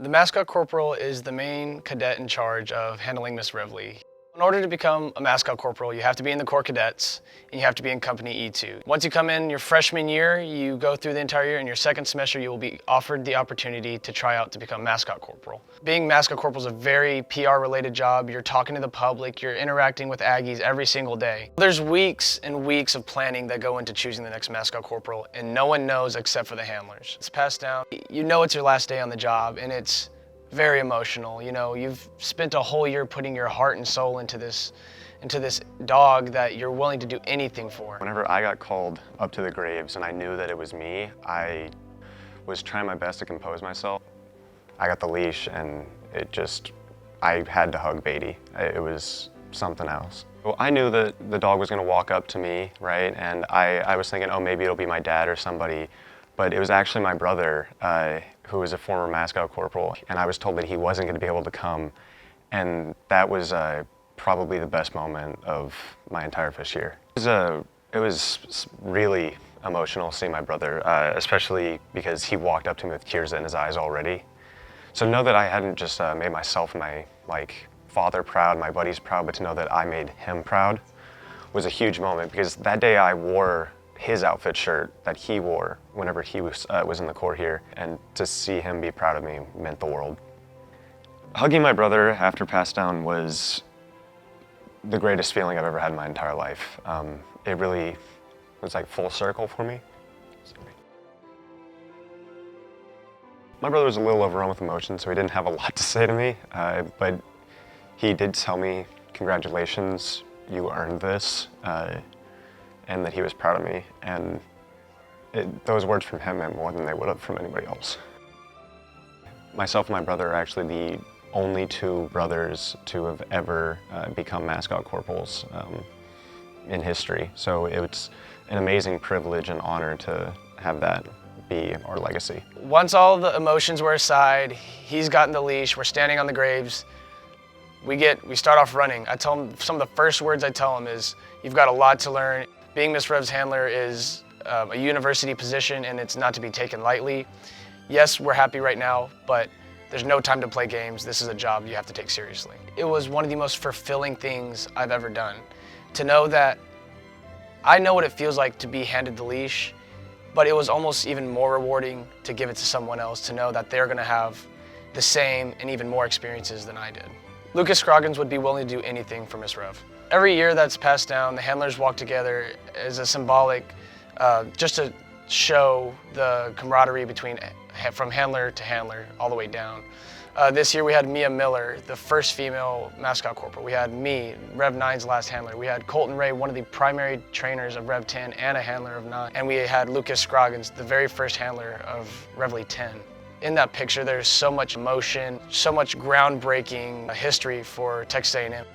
The mascot corporal is the main cadet in charge of handling Miss Rivley. In order to become a mascot corporal, you have to be in the Corps Cadets and you have to be in Company E2. Once you come in your freshman year, you go through the entire year. In your second semester, you will be offered the opportunity to try out to become mascot corporal. Being mascot corporal is a very PR-related job. You're talking to the public, you're interacting with Aggies every single day. There's weeks and weeks of planning that go into choosing the next mascot corporal, and no one knows except for the handlers. It's passed down. You know it's your last day on the job, and it's very emotional. You know, you've spent a whole year putting your heart and soul into this dog that you're willing to do anything for. Whenever I got called up to the graves and I knew that it was me, I was trying my best to compose myself. I got the leash and I had to hug Beatty. It was something else. Well, I knew that the dog was gonna walk up to me, right? And I was thinking, oh, maybe it'll be my dad or somebody. But it was actually my brother, who was a former mascot corporal, and I was told that he wasn't going to be able to come, and that was probably the best moment of my entire first year. It was really emotional seeing my brother, especially because he walked up to me with tears in his eyes already. So to know that I hadn't just made myself and my father proud, my buddies proud, but to know that I made him proud was a huge moment, because that day I wore his outfit shirt that he wore whenever he was in the Corps here, and to see him be proud of me meant the world. Hugging my brother after pass down was the greatest feeling I've ever had in my entire life. It really was like full circle for me. My brother was a little overrun with emotion, so he didn't have a lot to say to me, but he did tell me, congratulations, you earned this. And that he was proud of me, and those words from him meant more than they would have from anybody else. Myself and my brother are actually the only two brothers to have ever become mascot corporals in history, so it's an amazing privilege and honor to have that be our legacy. Once all the emotions were aside, he's gotten the leash, we're standing on the graves, we start off running. I tell him, some of the first words I tell him is, you've got a lot to learn. Being Miss Rev's handler is a university position, and it's not to be taken lightly. Yes, we're happy right now, but there's no time to play games. This is a job you have to take seriously. It was one of the most fulfilling things I've ever done. To know that I know what it feels like to be handed the leash, but it was almost even more rewarding to give it to someone else, to know that they're gonna have the same and even more experiences than I did. Lucas Scroggins would be willing to do anything for Miss Rev. Every year that's passed down, the handlers walk together as a symbolic, just to show the camaraderie from handler to handler all the way down. This year we had Mia Miller, the first female mascot corporal. We had me, Rev 9's last handler. We had Colton Ray, one of the primary trainers of Rev 10 and a handler of 9. And we had Lucas Scroggins, the very first handler of Revly 10. In that picture, there's so much emotion, so much groundbreaking history for Texas A&M.